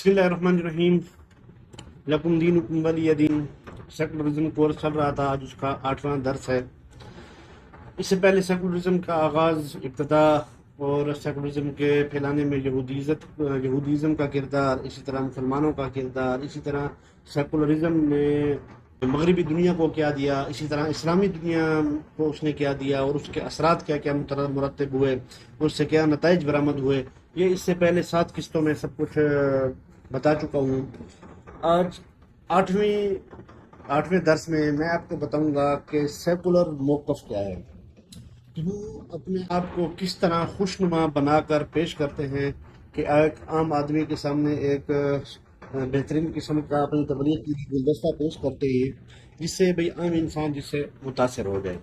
بسم اللہ الرحمن الرحیم۔ لکم دینکم ولی دین سیکولرزم کورس چل رہا تھا، آج اس کا 8واں درس ہے۔ اس سے پہلے سیکولرزم کا آغاز، ابتدا اور سیکولرزم کے پھیلانے میں یہودیزم کا کردار، اسی طرح مسلمانوں کا کردار، اسی طرح سیکولرزم نے مغربی دنیا کو کیا دیا، اسی طرح اسلامی دنیا کو اس نے کیا دیا اور اس کے اثرات کیا کیا مرتب ہوئے، اس سے کیا نتائج برآمد ہوئے، یہ اس سے پہلے 7 قسطوں میں سب کچھ بتا چکا ہوں۔ آج آٹھویں درس میں آپ کو بتاؤں گا کہ سیکولر موقف کیا ہے، کہ وہ اپنے آپ کو کس طرح خوشنما بنا کر پیش کرتے ہیں کہ ایک عام آدمی کے سامنے ایک بہترین قسم کا اپنی تبلیغ کی گلدستہ پیش کرتے ہیں، جس سے بھئی عام انسان جس سے متاثر ہو جائے۔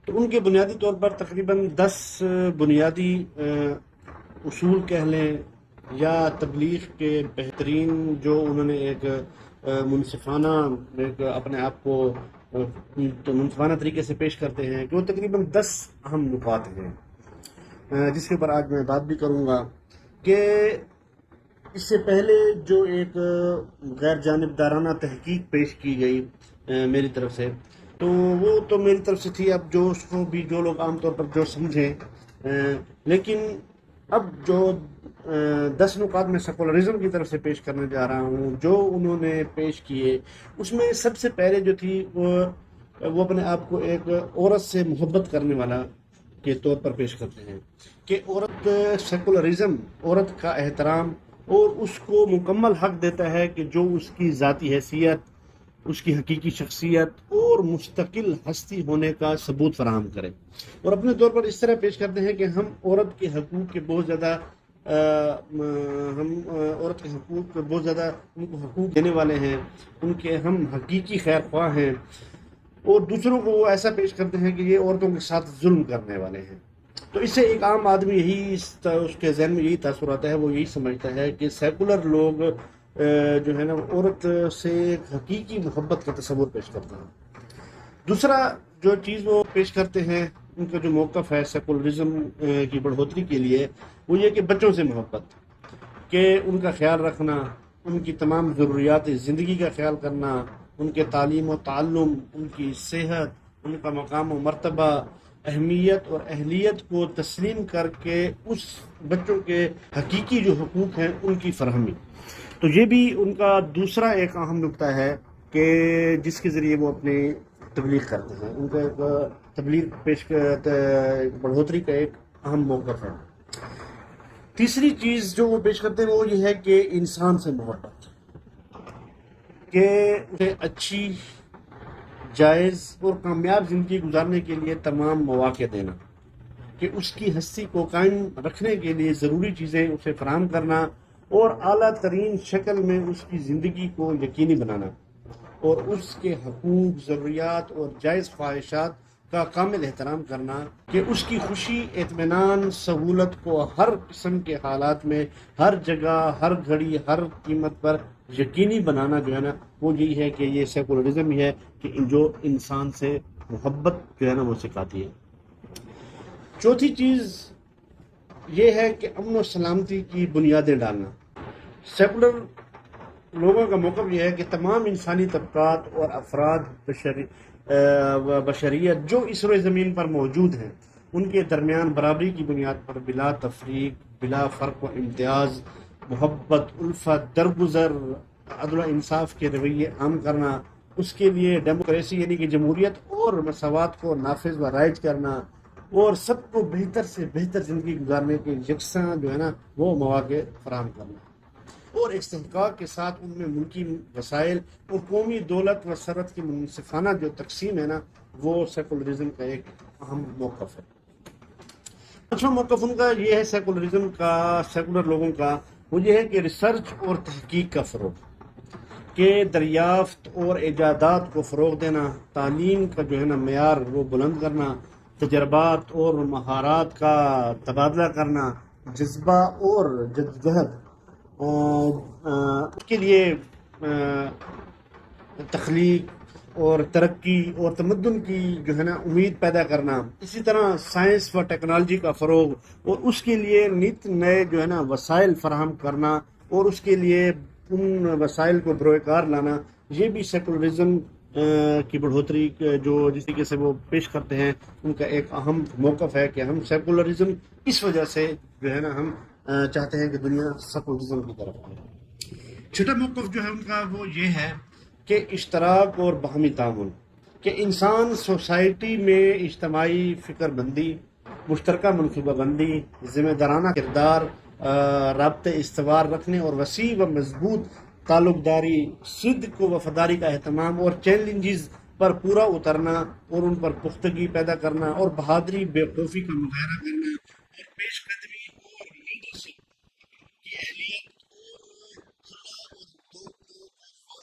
تو ان کے بنیادی طور پر تقریباً 10 بنیادی اصول کہہ لیں یا تبلیغ کے بہترین جو انہوں نے ایک منصفانہ اپنے آپ کو منصفانہ طریقے سے پیش کرتے ہیں، کہ وہ تقریباً 10 اہم نکات ہیں، جس کے اوپر آج میں بات بھی کروں گا۔ کہ اس سے پہلے جو ایک غیر جانبدارانہ تحقیق پیش کی گئی میری طرف سے، تو وہ تو میری طرف سے تھی، اب جو اس کو بھی جو لوگ عام طور پر جو سمجھیں، لیکن اب جو 10 نکات میں سیکولرزم کی طرف سے پیش کرنے جا رہا ہوں، جو انہوں نے پیش کیے، اس میں سب سے پہلے جو تھی وہ اپنے آپ کو ایک عورت سے محبت کرنے والا کے طور پر پیش کرتے ہیں، کہ عورت سیکولرزم عورت کا احترام اور اس کو مکمل حق دیتا ہے کہ جو اس کی ذاتی حیثیت، اس کی حقیقی شخصیت اور مستقل ہستی ہونے کا ثبوت فراہم کرے، اور اپنے طور پر اس طرح پیش کرتے ہیں کہ ہم عورت کے حقوق کے بہت زیادہ ان کو حقوق دینے والے ہیں، ان کے ہم حقیقی خیر خواہ ہیں، اور دوسروں کو وہ ایسا پیش کرتے ہیں کہ یہ عورتوں کے ساتھ ظلم کرنے والے ہیں۔ تو اس سے ایک عام آدمی اس کے ذہن میں یہی تاثر آتا ہے، وہ یہی سمجھتا ہے کہ سیکولر لوگ جو ہے نا عورت سے ایک حقیقی محبت کا تصور پیش کرتے ہیں۔ دوسرا جو چیز وہ پیش کرتے ہیں، ان کا جو موقف ہے سیکولرزم کی بڑھوتری کے لیے، وہ یہ کہ بچوں سے محبت، کہ ان کا خیال رکھنا، ان کی تمام ضروریات زندگی کا خیال کرنا، ان کے تعلیم و تعلم، ان کی صحت، ان کا مقام و مرتبہ، اہمیت اور اہلیت کو تسلیم کر کے اس بچوں کے حقیقی جو حقوق ہیں ان کی فراہمی۔ تو یہ بھی ان کا دوسرا ایک اہم نقطہ ہے کہ جس کے ذریعے وہ اپنی تبلیغ کرتے ہیں، ان کا ایک تبلیغ بڑھوتری کا ایک اہم موقف ہے۔ تیسری چیز جو وہ پیش کرتے ہیں وہ یہ ہے کہ انسان سے محبت، کہ اسے اچھی، جائز اور کامیاب زندگی گزارنے کے لیے تمام مواقع دینا، کہ اس کی ہستی کو قائم رکھنے کے لیے ضروری چیزیں اسے فراہم کرنا اور اعلیٰ ترین شکل میں اس کی زندگی کو یقینی بنانا، اور اس کے حقوق، ضروریات اور جائز خواہشات کا کامل احترام کرنا، کہ اس کی خوشی، اطمینان، سہولت کو ہر قسم کے حالات میں، ہر جگہ، ہر گھڑی، ہر قیمت پر یقینی بنانا جو ہے نا، وہ یہی ہے کہ یہ سیکولرزم ہی ہے کہ جو انسان سے محبت جو ہے نا وہ سکھاتی ہے۔ چوتھی چیز یہ ہے کہ امن و سلامتی کی بنیادیں ڈالنا۔ سیکولر لوگوں کا موقف یہ ہے کہ تمام انسانی طبقات اور افراد بشریت جو اس روئے زمین پر موجود ہیں، ان کے درمیان برابری کی بنیاد پر بلا تفریق، بلا فرق و امتیاز، محبت، الفت، درگزر، عدل و انصاف کے رویے عام کرنا، اس کے لیے ڈیموکریسی یعنی کہ جمہوریت اور مساوات کو نافذ و رائج کرنا، اور سب کو بہتر سے بہتر زندگی گزارنے کے یکساں جو ہے نا وہ مواقع فراہم کرنا، اور استحقاق کے ساتھ ان میں ملکی وسائل اور قومی دولت و ثروت کی منصفانہ جو تقسیم ہے نا، وہ سیکولرزم کا ایک اہم موقف ہے۔ پانچواں موقف ان کا یہ ہے سیکولرزم کا، سیکولر لوگوں کا، وہ یہ ہے کہ ریسرچ اور تحقیق کا فروغ، کہ دریافت اور ایجادات کو فروغ دینا، تعلیم کا جو ہے نا معیار وہ بلند کرنا، تجربات اور مہارات کا تبادلہ کرنا، جذبہ اور جدوجہد اس کے لیے تخلیق اور ترقی اور تمدن کی جو ہے نا امید پیدا کرنا، اسی طرح سائنس و ٹیکنالوجی کا فروغ اور اس کے لیے نت نئے جو ہے نا وسائل فراہم کرنا، اور اس کے لیے ان وسائل کو بروئے کار لانا، یہ بھی سیکولرزم کی بڑھوتری جو جس طریقے سے وہ پیش کرتے ہیں ان کا ایک اہم موقف ہے کہ ہم سیکولرزم اس وجہ سے جو ہے نا ہم چاہتے ہیں کہ دنیا سیکولرزم کی طرف آئے۔ چھٹا موقف جو ہے ان کا وہ یہ ہے کہ اشتراک اور باہمی تعاون، کہ انسان سوسائٹی میں اجتماعی فکر بندی، مشترکہ منصوبہ بندی، ذمہ دارانہ کردار، رابطے استوار رکھنے اور وسیع و مضبوط تعلق داری، صدق و وفاداری کا اہتمام اور چیلنجز پر پورا اترنا اور ان پر پختگی پیدا کرنا اور بہادری بے خوفی کا مظاہرہ کرنا اور پیش قدمی اور لیڈرشپ کی اہلیت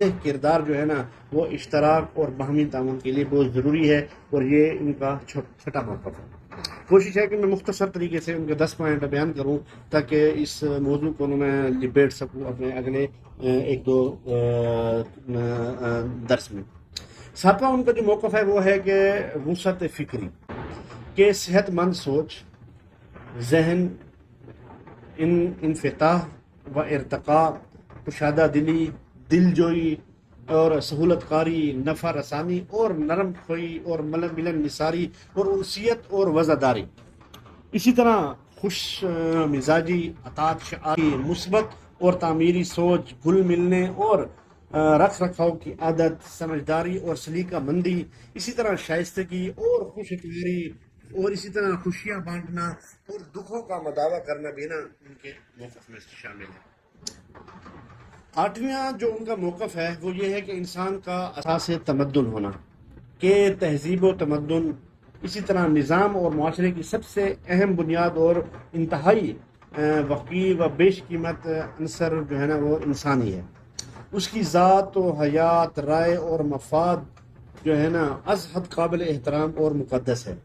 اور کردار جو ہے نا وہ اشتراک اور باہمی تعاون کے لیے بہت ضروری ہے، اور یہ ان کا چھٹا موقف ہے۔ کوشش ہے کہ میں مختصر طریقے سے ان کے 10 پوائنٹ بیان کروں تاکہ اس موضوع کو میں ڈبیٹ سکوں اپنے اگلے ایک دو درس میں۔ ساتواں ان کا جو موقف ہے وہ ہے کہ وسعت فکری، کہ صحت مند سوچ، ذہن انفتاح و ارتقاء، کشادہ دلی، دل جوئی اور سہولت کاری، نفع رسانی اور نرم خوئی اور ملن نثاری اور انسیت اور وزاداری، اسی طرح خوش مزاجی، اطاعت شعاری، مثبت اور تعمیری سوچ، گھل ملنے اور رکھ رکھاؤ کی عادت، سمجھداری اور سلیقہ مندی، اسی طرح شائستگی اور خوش اخباری، اور اسی طرح خوشیاں بانٹنا اور دکھوں کا مداوع کرنا بھی نا ان کے موقف میں شامل ہے۔ آٹھواں جو ان کا موقف ہے وہ یہ ہے کہ انسان کا اساس تمدن ہونا، کہ تہذیب و تمدن، اسی طرح نظام اور معاشرے کی سب سے اہم بنیاد اور انتہائی وقیر و بیش قیمت عنصر جو ہے نا وہ انسانی ہے۔ اس کی ذات و حیات، رائے اور مفاد جو ہے نا از حد قابل احترام اور مقدس ہے۔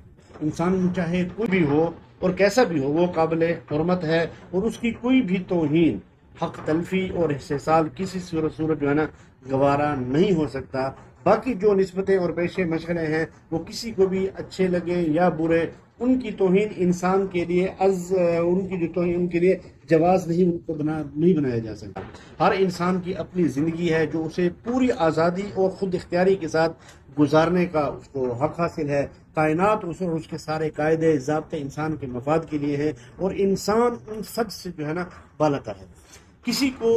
انسان چاہے کوئی بھی ہو اور کیسا بھی ہو وہ قابل حرمت ہے، اور اس کی کوئی بھی توہین، حق تلفی اور استحصال کسی صورت جو ہے نا گوارا نہیں ہو سکتا۔ باقی جو نسبتیں اور پیشے مشغلے ہیں وہ کسی کو بھی اچھے لگے یا برے، ان کی توہین انسان کے لیے ان کی جو توہین ان کے لیے جواز نہیں، ان کو نہیں بنایا جا سکتا۔ ہر انسان کی اپنی زندگی ہے جو اسے پوری آزادی اور خود اختیاری کے ساتھ گزارنے کا اس کو حق حاصل ہے۔ کائنات اور اس کے سارے قاعدے ضابطے انسان کے مفاد کے لیے ہیں، اور انسان ان سب سے جو ہے نا بالاتر ہے۔ کسی کو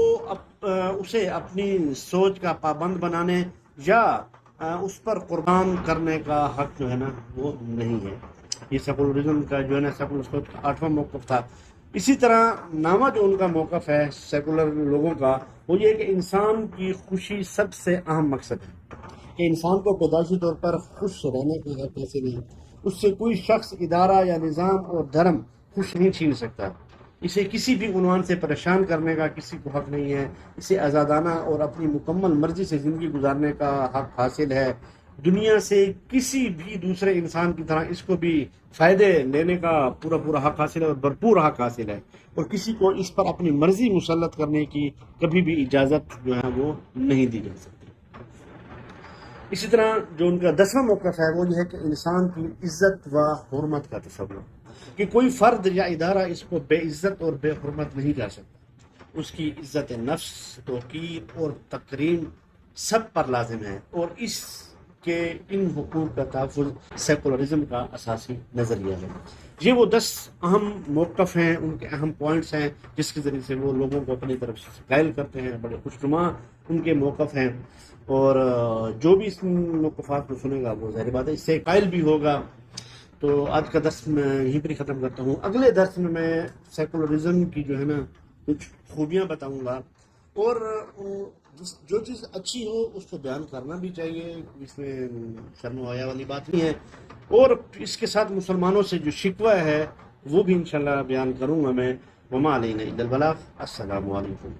اسے اپنی سوچ کا پابند بنانے یا اس پر قربان کرنے کا حق جو ہے نا وہ نہیں ہے۔ یہ سیکولرزم کا جو ہے نا سیکولر سوچ کا 8واں موقف تھا۔ اسی طرح 9واں جو ان کا موقف ہے سیکولر لوگوں کا وہ یہ کہ انسان کی خوشی سب سے اہم مقصد ہے، کہ انسان کو پیدائشی طور پر خوش رہنے کا حق حاصل ہے۔ اس سے کوئی شخص، ادارہ یا نظام اور دھرم خوش نہیں چھین سکتا۔ اسے کسی بھی عنوان سے پریشان کرنے کا کسی کو حق نہیں ہے۔ اسے آزادانہ اور اپنی مکمل مرضی سے زندگی گزارنے کا حق حاصل ہے۔ دنیا سے کسی بھی دوسرے انسان کی طرح اس کو بھی فائدے لینے کا پورا حق حاصل ہے اور بھرپور حق حاصل ہے، اور کسی کو اس پر اپنی مرضی مسلط کرنے کی کبھی بھی اجازت جو ہے وہ نہیں دی جا سکتی۔ اسی طرح جو ان کا 10واں موقف ہے وہ یہ ہے کہ انسان کی عزت و حرمت کا تصور، کہ کوئی فرد یا ادارہ اس کو بے عزت اور بے حرمت نہیں کر سکتا۔ اس کی عزت نفس، توقیر اور تکریم سب پر لازم ہے، اور اس کے ان حقوق کا تحفظ سیکولرزم کا اساسی نظریہ ہے۔ یہ وہ 10 اہم موقف ہیں، ان کے اہم پوائنٹس ہیں جس کے ذریعے سے وہ لوگوں کو اپنی طرف سے قائل کرتے ہیں۔ بڑے خوشنما ان کے موقف ہیں، اور جو بھی اس موقفات کو سنے گا وہ ظاہر بات ہے اس سے قائل بھی ہوگا۔ تو آج کا درس میں یہیں پر ختم کرتا ہوں۔ اگلے درس میں سیکولرزم کی جو ہے نا کچھ خوبیاں بتاؤں گا، اور جو چیز اچھی ہو اس کو بیان کرنا بھی چاہیے، اس میں شرم و حیا والی بات نہیں ہے، اور اس کے ساتھ مسلمانوں سے جو شکوہ ہے وہ بھی انشاءاللہ بیان کروں گا میں۔ وما علینا الا البلاغ۔ السلام علیکم۔